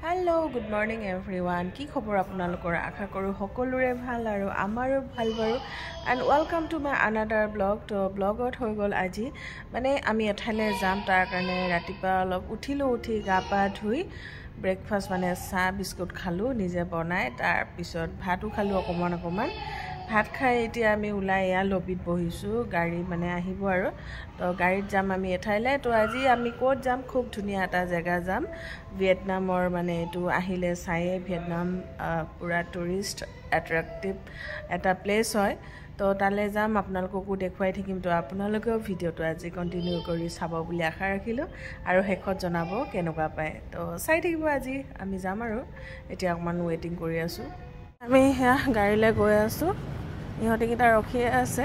Hello, good morning everyone. কি খবৰ আপোনালোকৰ আশা কৰো সকলোৰে ভাল আৰু আমাৰো ভাল বাৰু and welcome to my another vlog. তো ব্লগত হৈ গল আজি মানে আমি এঠাইলে যাম তাৰ কাৰণে ৰাতিপুৱা অলপ উঠি গা পা ধুই ব্ৰেকফাষ্ট মানে চাহ বিস্কুট খালো নিজে বনাই তাৰ পিছত ভাতও খালো অকমান ভাত খাই এতিয়া আমি উলাই ইয়া লবিত বহিছো গাড়ী মানে আহিব আৰু তো গাড়ীত যাম আমি এঠাইলে তো আজি আমি কোত যাম খুব ধুনিয়া এটা জায়গা যাম ভিয়েটনামৰ মানে এটো আহিলে চাই ভিয়েটনাম পুৰা টুৰিষ্ট অ্যাট্ৰাক্টিভ এটা প্লেস হয় তো তালে যাম আপোনালোককো দেখুৱাই থাকিম তো আপোনালোকেও ভিডিওটো আজি কন্টিনিউ কৰি চাব বুলি আশা ৰাখিলো আৰু হেকত জনাব কেনেকুৱা পায় তো চাই থাকিব আজি আমি যাম আৰু এতিয়া অকমান ওয়েটিং কৰি আছো আমি হেয়া গাড়ীলে গৈ আছো ইহঁতে কিটা ৰখি আছে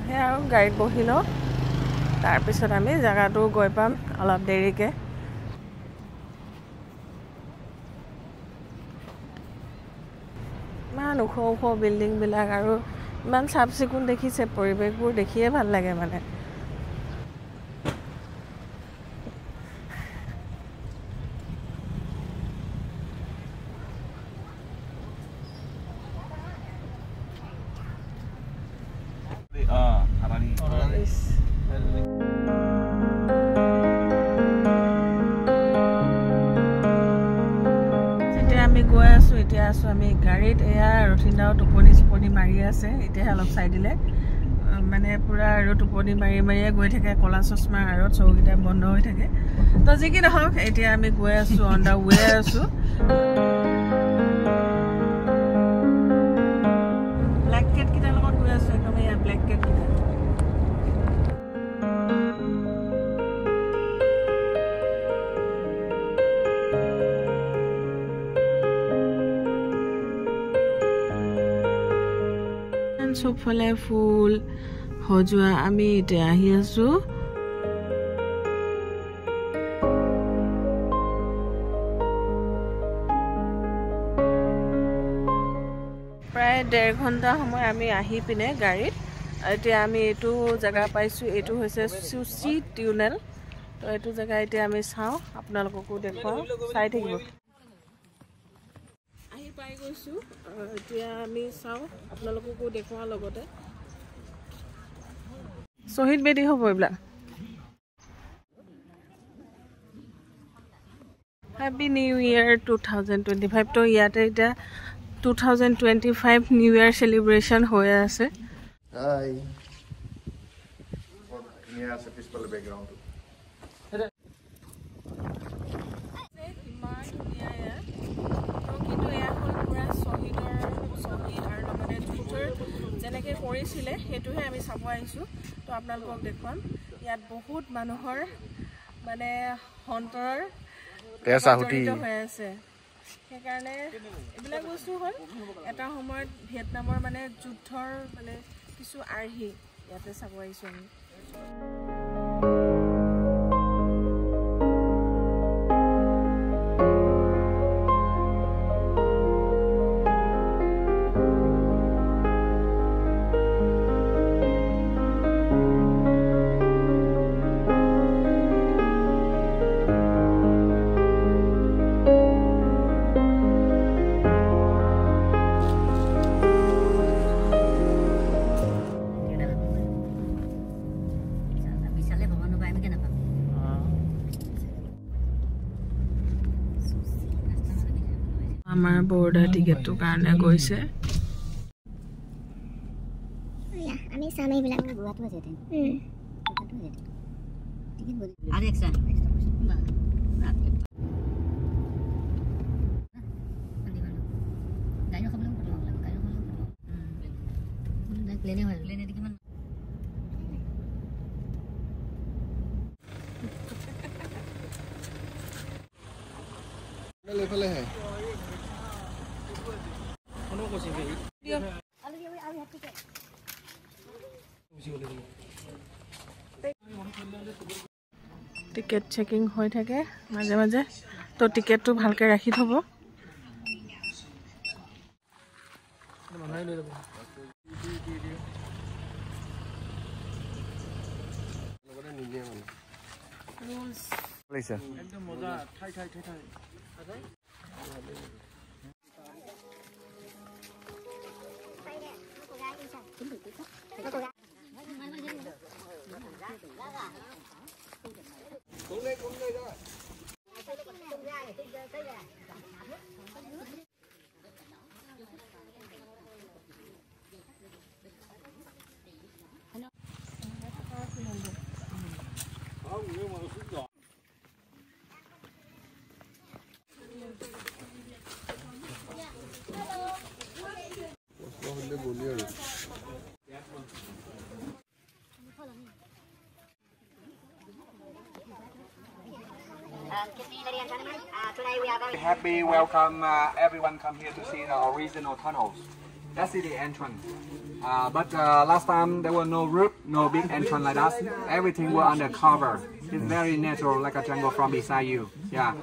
হে আৰু গাড়ীত বহিলো তাৰ পিছত আমি জায়গাটো গৈ পাম অলপ দেৰিকে মান ওখ বিল্ডিং বিলাক আৰু ইমান সাফ চিকুণ দেখিছে পৰিবেশবোৰ দেখিয়ে ভাল লাগে মানে আমি গৈ আছো এতিয়া আছো আমি গাড়ীত এয়া ৰঠিনাও টোপনি মাৰি আছে এতিয়া অলপ চাই দিলে মানে পুৰা আৰু টোপনি মাৰিয়ে গৈ থাকে কলা চশমা আৰু চৌকিটা বন্ধ হৈ থাকে তো যি কি নহওক এতিয়া আমি গৈ আছো অন দা ৱে আছো ব্ল্যাক কেট কিটা লগত গৈ আছো একদম এয়া ব্ল্যাক কেট কিটা সবফালে ফুল হজুয়া আমি এটা আহি আছো প্ৰায় 1.5 ঘন্টা সময় আমি আহি পিনে গাড়ীত এতিয়া আমি এটো জায়গা পাইছো এটো হৈছে সুচি টিউনেল তো এটো জায়গা এতিয়া আমি চাও আপোনালোককো দেখুৱাও চাই থাকিব পাই গৈছো এতিয়া আমি চাও আপোনালোককো দেখুৱা লগতে শহীদ বেদী হ'ব ইবলা হ্যাপি নিউ ইয়ার 2025 তো ইয়াতে এটা 2025 নিউ ইয়ার সেলিব্রেশন হৈ আছে হাই নিয়া আছে পিছফাল ব্যাকগ্রাউন্ড যেনেকে কৰিছিলে হেতুহে আমি চাব আহিছো তো আপোনালোকক দেখুৱাম ইয়াত বহুত মানুহৰ মানে হন্তৰ পেছা হুটি হৈ আছে সেইকাৰণে এবিলাক বস্তু হ'ল এটা সময়ত ভিয়েটনামৰ মানে যুদ্ধৰ মানে কিছু আৰ্হি ইয়াতে চাব আহিছো আমি আমাৰ বৰ্ডাৰ টিকেটটো কাৰণে গৈছে আমি সামে বিলাক গুৱাটো আছে টিকেট বলি আৰু এক্সট্ৰা বা গাড়ী খাবলৈ প্লেনে হয় প্লেনে কিমান লেফালে হে টিকেট চেকিং হৈ থাকে মাজে মাজে তো টিকেটটো ভালকে ৰাখি থব লৈছা একদম মজা ঠাই Happy welcome everyone come here to see the original tunnels. That's the entrance. But last time there were no roof, no big entrance like that. Everything were under cover. It's very natural, like a jungle from beside you. Yeah.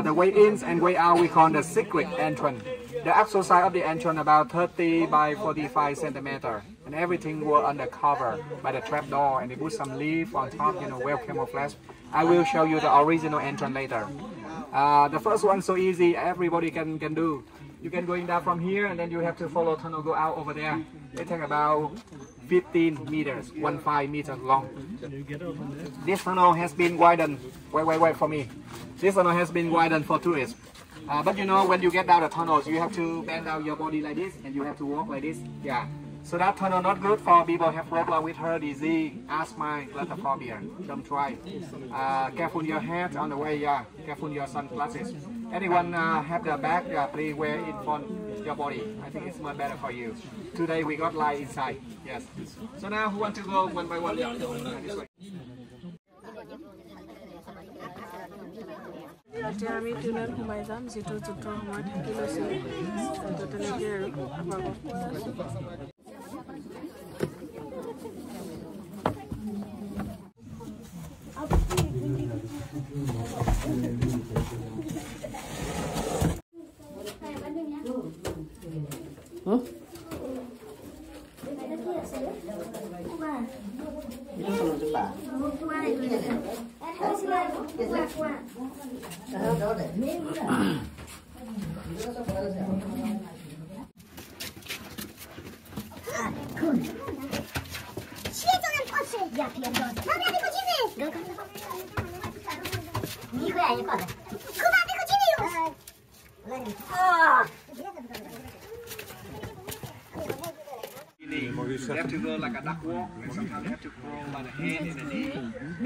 The way in and way out we call the secret entrance. The actual size of the entrance about 30 by 45 centimeter, and everything were under cover by the trap door, and they put some leaf on top, you know, well camouflage. I will show you the original entrance later. The first one so easy, everybody can do. You can go in down from here, and then you have to follow tunnel, go out over there. It takes about 15 meters, 15 meters long. This tunnel has been widened. Wait for me. This tunnel has been widened for tourists. But you know, when you get down the tunnels, you have to bend down your body like this, and you have to walk like this. Yeah. So that tunnel not good for people who have problem with heart disease, asthma, claustrophobia. Don't try. Careful your head on the way. Yeah. Careful your sunglasses. Anyone have the bag? Yeah, please wear it on your body. I think it's much better for you. Today we got light inside. Yes. So now who want to go one by one? Yeah, this way. এতিয়া আমি ট্ৰেইনত সোমাই যাম যিটো যুদ্ধৰ সময় থাকি লৈছিলোঁ তো তেনেকৈ আৰু আপোনালোকক কৈ আছোঁ Ja pierdolę. Dobra, wychodzimy! Nichuja nie chodzę. Kuba, wychodzimy już! They have to go like a duck walk, and sometimes they have to crawl by the head and the knee.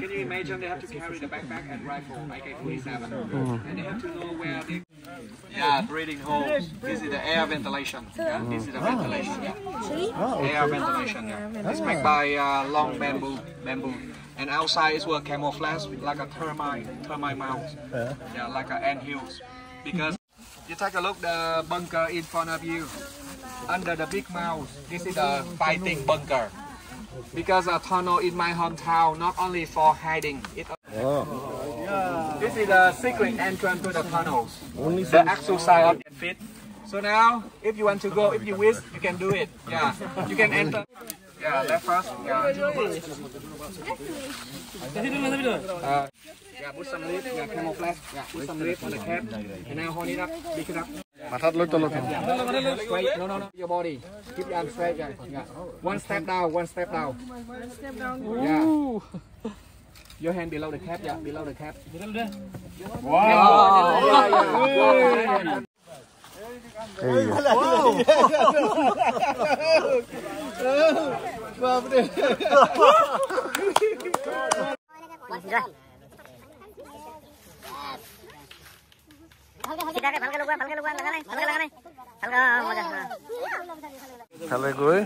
Can you imagine they have to carry the backpack and rifle, AK-47, and they have to know where they... Yeah, breathing holes. This is the air ventilation. Yeah, this is the ventilation. Yeah. Air ventilation. Yeah. It's made by long bamboo. And outside is where camouflage like a termite mouse. Yeah, like an ant hills. Because you take a look, the bunker in front of you. Under the big mouse, this is the fighting bunker. Because a tunnel in my hometown, not only for hiding. This is the secret entrance to the tunnels. The actual size of the fit. So now, if you want to go, if you wish, you can do it. Yeah, you can enter. Yeah, left first. Yeah, put some leaf. Yeah, camouflage. Yeah, put some leaf on the cap. And now hold it up, pick it up. Wait, no. Your body. Keep your arms straight. Yeah. One step down. One step down. Yeah. Your hand below the cap. Yeah, below the cap. Wow. Yeah. Hello, good.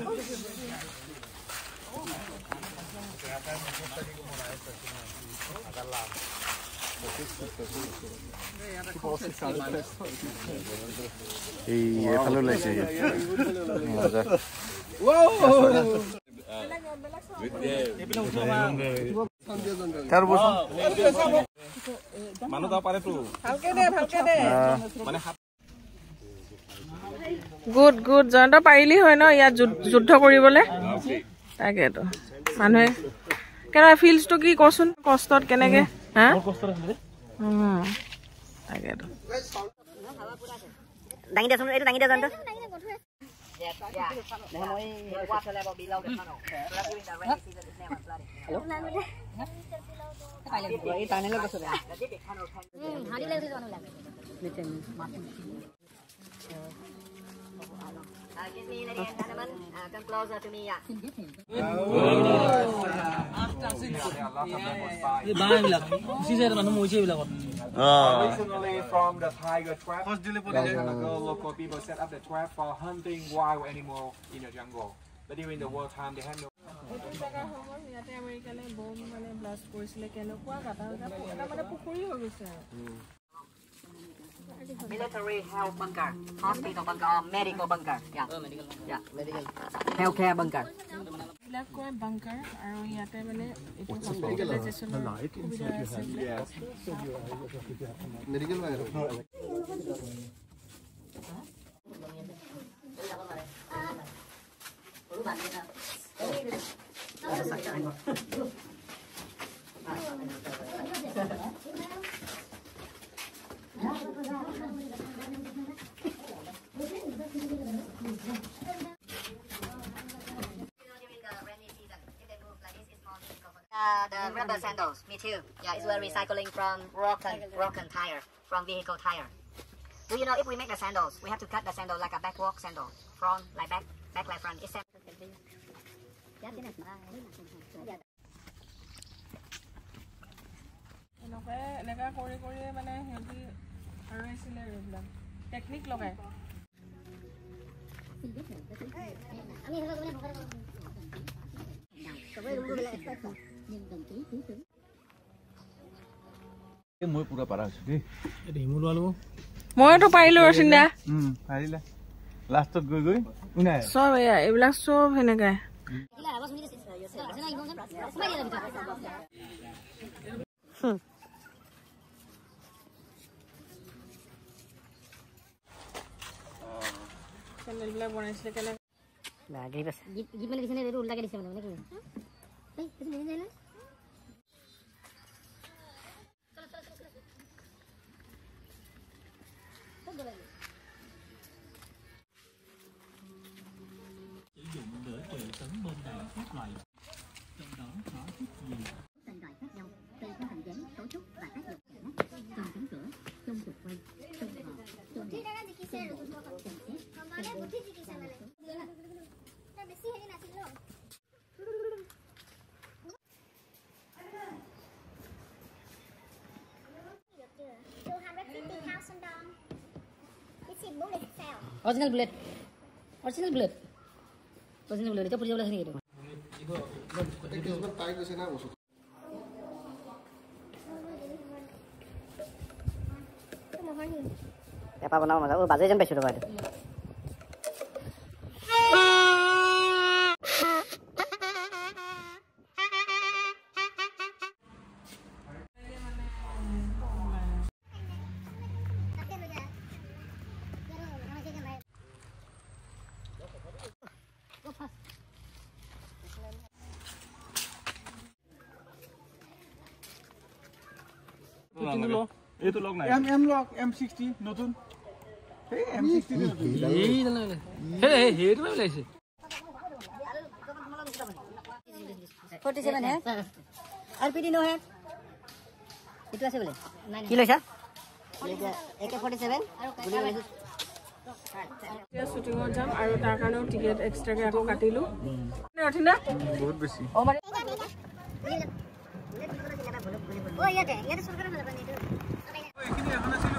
Y eso lo le sigue. Cara bos. Mana tahu pada tu? ভালকে দে মানে good Jayanta পাৰিলি হয় ন ইয়াত যুদ্ধ কৰিবলৈ তাকেতো মানুহে কেনে ফিলছটো কি কচোন কষ্টত কেনেকে হা তাকেতো দাঙি দেচোন এইটো দাঙি দে জানো Excuse me, ladies and gentlemen, come closer to me. Originally from the tiger trap, local people set up the trap for hunting wild animals in the jungle. But during the wartime, they had no. Military health bunker, hospital bunker, or medical bunker. Yeah, medical. Healthcare bunker. bunker আৰু ইয়াতে মানে এইটো হস্পিটেলাইজেচনৰ সুবিধা আছে medical The rubber sandals, me too. Yeah, it's we're recycling from broken tire, from vehicle tire. Do you know if we make the sandals, we have to cut the sandal like a backwalk sandal, front like back like front. It's এনেকা কৰি কৰি মানে heavy আৰু আছিলে এইবিলাক technique লগায় মই পুৰা পাৰা আছো দেই এটো হিমুল আলো মইতো পাৰিলো ৰচিন্দা পাৰিলা লাষ্টত গৈ গৈ উনাই সব এইবিলাক সব হেনেকাই চেনেল বিলাক বনাইছিলে কেনে লাগে বাস গিট মানে দিছনে এটো উল্টাকে দিছে মানে কি এই কিছু নিয়ে যায় না Original bullet itu punya belah sini gitu. Apa nama mas? Oh, bazar jam besok ada. এইটো লগ নাই এম লগ M60 নতুন এই M60 নতুন এই নালাগে হে হেটো লাইছে 47 है आरपीडी नो है इतो আছে বলে কি লইছা AK47 গুলি মাৰিছো এতিয়া শুটিংত যাম আৰু তাৰ কাৰণেও টিকেট এক্সট্ৰাকে আকৌ কাটিলো ৰঠিনা বহুত বেছি ও মানে ও ইয়াতে চৰকাৰে মানে বানিটো এইখিনি এখন আছিল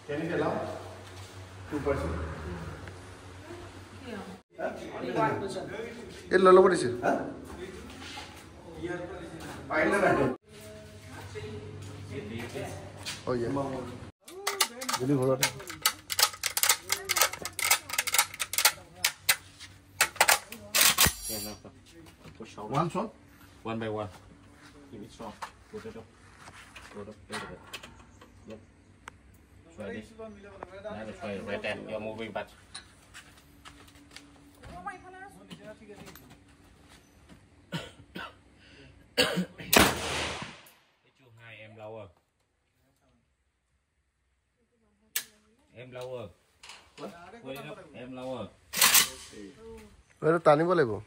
Can you allow 2%? ये लो लो पड़ीसे हाँ फाइनल है Oh yeah. Really hot. One shot. One by one. Give it strong. Put it up. Put it up. Yep. Try this. Now try right hand. You're moving but. Too high, em lower. Em lower. What? Put it up. Em lower. Where are tani bole bo?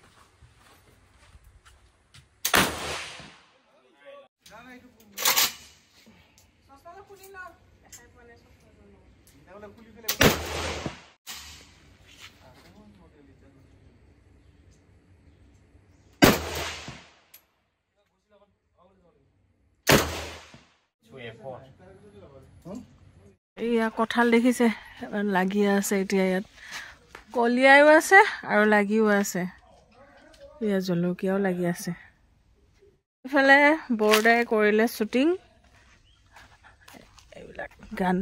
এয়া কঁঠাল দেখিছে লাগি আছে এতিয়া ইয়াত কলিয়াও আছে আৰু লাগিও আছে এয়া জলকীয়াও লাগি আছে ইফালে বৰ্ডাই কৰিলে শ্বুটিং এইবিলাক গান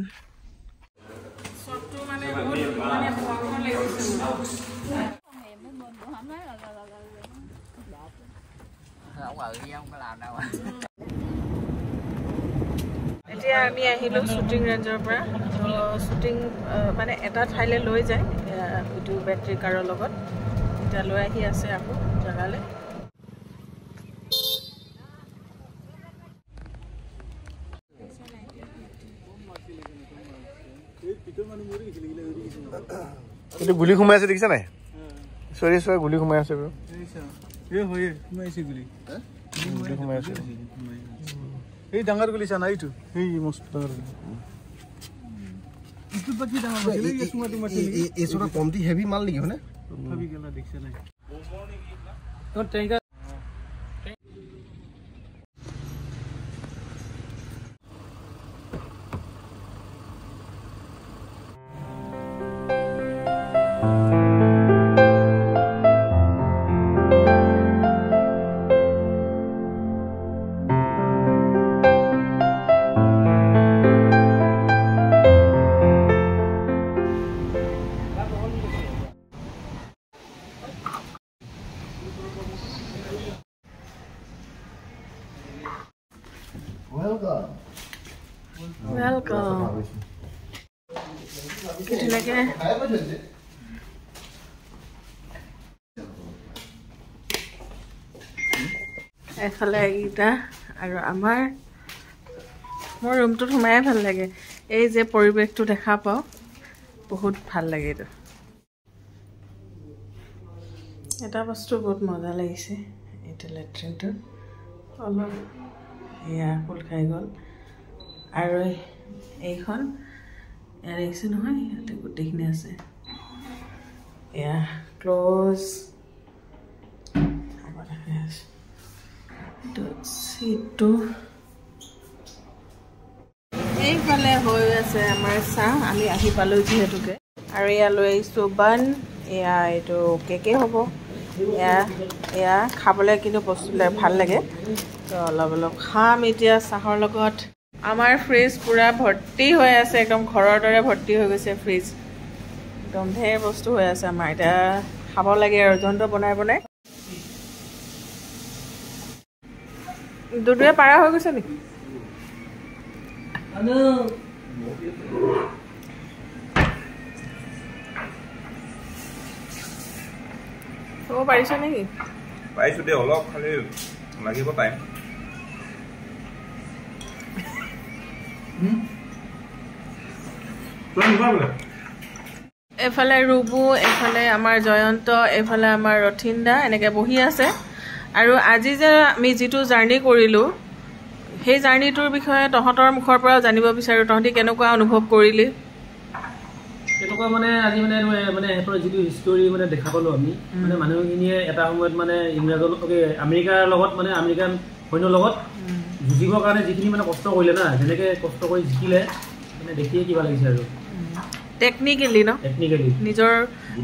সবটো মানে বহুত মানে ভয়ংকৰ লাগিছে এতিয়া আমি আহিলো শ্বুটিং ৰেঞ্জৰ পৰা শ্বুটিং মানে এটা ঠাইলৈ লৈ যায় এইটো বেটাৰী কাৰৰ লগত এতিয়া লৈ আহি আছে আকৌ জেগালৈ এইটো গুলি ঘুমাই আছে দেখিছা নাই সৰি সৰি গুলি ঘুমাই আছে ব্ৰ এই হয় ঘুমাইছে গুলি গুলি ঘুমাই আছে এই ডাঙৰ গুলি চা নাইটো এই মস্ত ডাঙৰ ইটো বাকি ডাঙৰ আছিল এই সুমাটো মাটি এই সৰা কমটি হেভি মাল নেকি হনে ভাবি গলা দেখছ নাই Don't take it. Welcome. Kita lagi. এফালে এইটা আৰু আমাৰ মোৰ ৰুমটোত সোমাই ভাল লাগে এই যে পৰিৱেশটো দেখা পাও বহুত ভাল লাগে এটা এটা বস্তু বহুত মজা লাগিছে এটা লেট্ৰিনটো অলপ এয়া ফুল খাই গ'ল আৰু এইখন ইয়াৰ দেখিছে নহয় ইয়াতে গোটেইখিনি আছে এয়া ক্লোজ সিটো এইফালে হৈ আছে আমাৰ চাহ আমি আহি পালোঁ যিহেতুকে আৰু এয়া লৈ আহিছোঁ বান এয়া এইটো কেকে হ'ব এয়া খাবলৈ কিন্তু বস্তুবিলাক ভাল লাগে তো অলপ অলপ খাম এতিয়া চাহৰ লগত আমাৰ ফ্ৰিজ পুৰা ভৰ্তি হৈ আছে একদম ঘৰৰ দৰে ভৰ্তি হৈ গৈছে ফ্ৰিজ একদম ঢেৰ বস্তু হৈ আছে আমাৰ এতিয়া খাব লাগে আৰু জন্তু বনাই বনাই দুডুৱে পাৰা হৈ গৈছে নেকি হ'ব পাৰিছ নেকি পাৰিছোঁ দে অলপ খালি লাগিব টাইম এফালে ৰুবু এফালে আমাৰ জয়ন্ত এফালে আমাৰ ৰথিন্দা এনেকৈ বহি আছে আৰু আজি যে আমি যিটো জাৰ্ণি কৰিলোঁ সেই জাৰ্ণিটোৰ বিষয়ে তহঁতৰ মুখৰ পৰাও জানিব বিচাৰোঁ তহঁতি কেনেকুৱা অনুভৱ কৰিলি কেনেকুৱা মানে আজি মানে মানে সিহঁতৰ যিটো হিষ্টৰী মানে দেখা পালোঁ আমি মানে মানুহখিনিয়ে এটা সময়ত মানে ইংৰাজৰ আমেৰিকাৰ লগত মানে আমেৰিকান সৈন্যৰ লগত যুঁজিবৰ কাৰণে যিখিনি মানে কষ্ট কৰিলে না যেনেকৈ কষ্ট কৰি জিকিলে মানে দেখিয়ে কিবা লাগিছে আৰু টেকনিকেলি ন টেকনিকেলি নিজৰ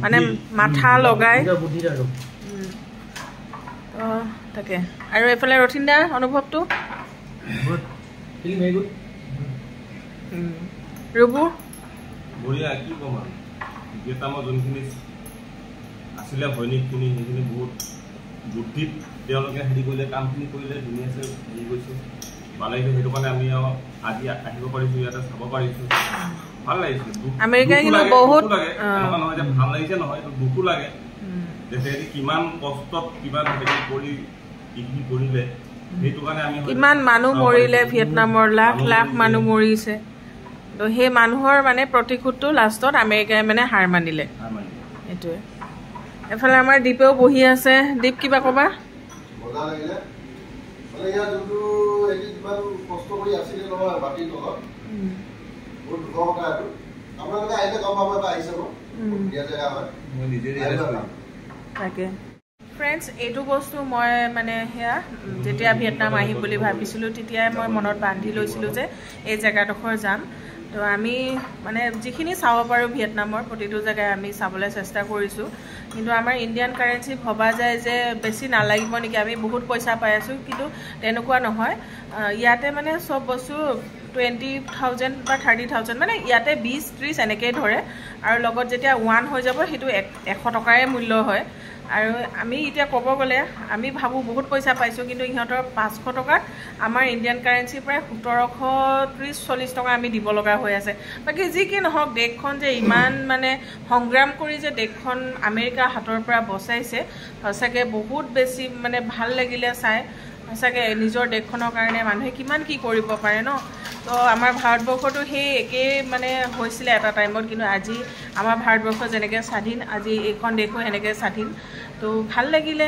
মানে মাথা লগাই বুদ্ধিত আৰু তাকে আৰু এইফালে ৰথিন্দা অনুভৱটো ৰবু বঢ়িয়া কি ক'ম আৰু ভিয়েটনামৰ যোনখিনি আছিলে সৈনিকখিনি সেইখিনি বহুত বুদ্ধিত তেওঁলোকে হেৰি কৰিলে কামখিনি কৰিলে ধুনীয়াছে হেৰি কৰিছোঁ ভাল লাগিছে সেইটো কাৰণে আমি আজি আহিব পাৰিছোঁ ইয়াতে চাব পাৰিছোঁ ভাল লাগিছে আমেৰিকা কিন্তু বহুত এনেকুৱা নহয় যে ভাল লাগিছে নহয় দুখো লাগে যে কিমান কষ্টত কিমান হেৰি কৰি কি কৰিলে সেইটো কাৰণে আমি কিমান মানুহ মৰিলে ভিয়েটনামৰ লাখ লাখ মানুহ মৰিছে তো সেই মানুহৰ মানে প্ৰতিশোধটো লাষ্টত আমেৰিকাই মানে হাৰ মানিলে এইটোৱে এফালে আমাৰ দীপেও বহি আছে দীপ কিবা ক'বা মজা লাগিলে মানে ইয়াৰ যোনটো এটি কিমান কষ্ট কৰি আছিলে নহয় মাটিৰ তলত বহুত দুখৰ কথা এইটো আপোনালোকে আহিলে গম পাব এটা আহিছে ধুনীয়া জেগা হয় মই নিজে তাকে ফ্ৰেণ্ডছ এইটো বস্তু মই মানে সেয়া যেতিয়া ভিয়েটনাম আহিম বুলি ভাবিছিলোঁ তেতিয়াই মই মনত বান্ধি লৈছিলোঁ যে এই জেগাডোখৰ যাম তো আমি মানে যিখিনি চাব পাৰোঁ ভিয়েটনামৰ প্ৰতিটো জেগাই আমি চাবলৈ চেষ্টা কৰিছোঁ কিন্তু আমাৰ ইণ্ডিয়ান কাৰেঞ্চি ভবা যায় যে বেছি নালাগিব নেকি আমি বহুত পইচা পাই আছোঁ কিন্তু তেনেকুৱা নহয় ইয়াতে মানে চব বস্তু 20,000 বা 30,000 মানে ইয়াতে 20-30 এনেকেই ধৰে আৰু লগত যেতিয়া 1 হৈ যাব সেইটো 100 টকাৰে মূল্য হয় আৰু আমি এতিয়া ক'ব গ'লে আমি ভাবোঁ বহুত পইচা পাইছোঁ কিন্তু ইহঁতৰ 500 টকাত আমাৰ ইণ্ডিয়ান কাৰেঞ্চিৰ প্ৰায় 1730-40 টকা আমি দিব লগা হৈ আছে বাকী যি কি নহওক দেশখন যে ইমান মানে সংগ্ৰাম কৰি যে দেশখন আমেৰিকাৰ হাতৰ পৰা বচাইছে সঁচাকৈ বহুত বেছি মানে ভাল লাগিলে চাই সঁচাকৈ নিজৰ দেশখনৰ কাৰণে মানুহে কিমান কি কৰিব পাৰে ন তো আমাৰ ভাৰতবৰ্ষতো সেই একেই মানে হৈছিলে এটা টাইমত কিন্তু আজি আমাৰ ভাৰতবৰ্ষ যেনেকৈ স্বাধীন আজি এইখন দেশো সেনেকৈ স্বাধীন তো ভাল লাগিলে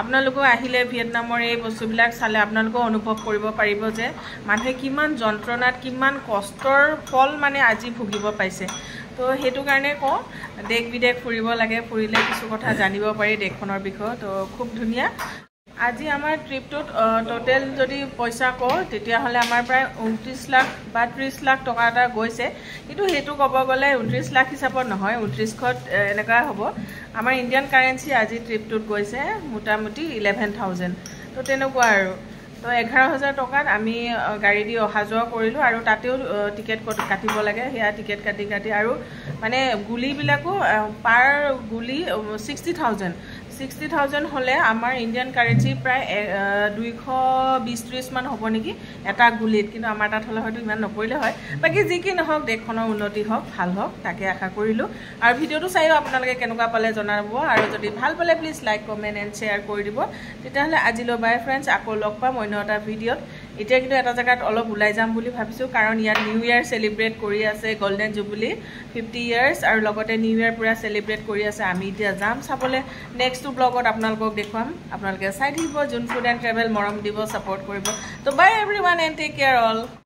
আপোনালোকেও আহিলে ভিয়েটনামৰ এই বস্তুবিলাক চালে আপোনালোকেও অনুভৱ কৰিব পাৰিব যে মানুহে কিমান যন্ত্ৰণাত কিমান কষ্টৰ ফল মানে আজি ভুগিব পাইছে তো সেইটো কাৰণে কওঁ দেশ বিদেশ ফুৰিব লাগে ফুৰিলে কিছু কথা জানিব পাৰি দেশখনৰ বিষয়ে তো খুব ধুনীয়া আজি আমাৰ ট্ৰিপটোত টোটেল যদি পইচা কওঁ তেতিয়াহ'লে আমাৰ প্ৰায় 29 লাখ বা 30 লাখ টকা এটা গৈছে কিন্তু সেইটো ক'ব গ'লে 29 লাখ হিচাপত নহয় 29ত এনেকুৱা হ'ব আমাৰ ইণ্ডিয়ান কাৰেঞ্চি আজি ট্ৰিপটোত গৈছে মোটামুটি 11,000 তো তেনেকুৱা আৰু তো 11,000 টকাত আমি গাড়ী দি অহা যোৱা কৰিলোঁ আৰু তাতেও টিকেট কাটিব লাগে সেয়া টিকেট কাটি আৰু মানে গুলিবিলাকো পাৰ গুলি 60,000 হ'লে আমাৰ ইণ্ডিয়ান কাৰেঞ্চি প্ৰায় 220-30 মান হ'ব নেকি এটা গুলিত কিন্তু আমাৰ তাত হ'লে হয়তো ইমান নপৰিলে হয় বাকী যি কি নহওক দেশখনৰ উন্নতি হওক ভাল হওক তাকে আশা কৰিলোঁ আৰু ভিডিঅ'টো চাইও আপোনালোকে কেনেকুৱা পালে জনাব আৰু যদি ভাল পালে please like comment and share কৰি দিব তেতিয়াহ'লে আজিলৈ বাই ফ্ৰেণ্ডছ আকৌ লগ পাম অন্য এটা ভিডিঅ'ত এতিয়া কিন্তু এটা জেগাত অলপ ওলাই যাম বুলি ভাবিছোঁ কাৰণ ইয়াত নিউ ইয়েৰ চেলিব্ৰেট কৰি আছে গল্ডেন জুবলি 50 ইয়াৰ্ছ আৰু লগতে নিউ ইয়েৰ পূৰা চেলিব্ৰেট কৰি আছে আমি এতিয়া যাম চাবলৈ নেক্সট ব্লগত আপোনালোকক দেখুৱাম আপোনালোকে চাই থাকিব যোন ফুড এণ্ড ট্ৰেভেল মৰম দিব ছাপোৰ্ট কৰিব তো bye everyone and take care all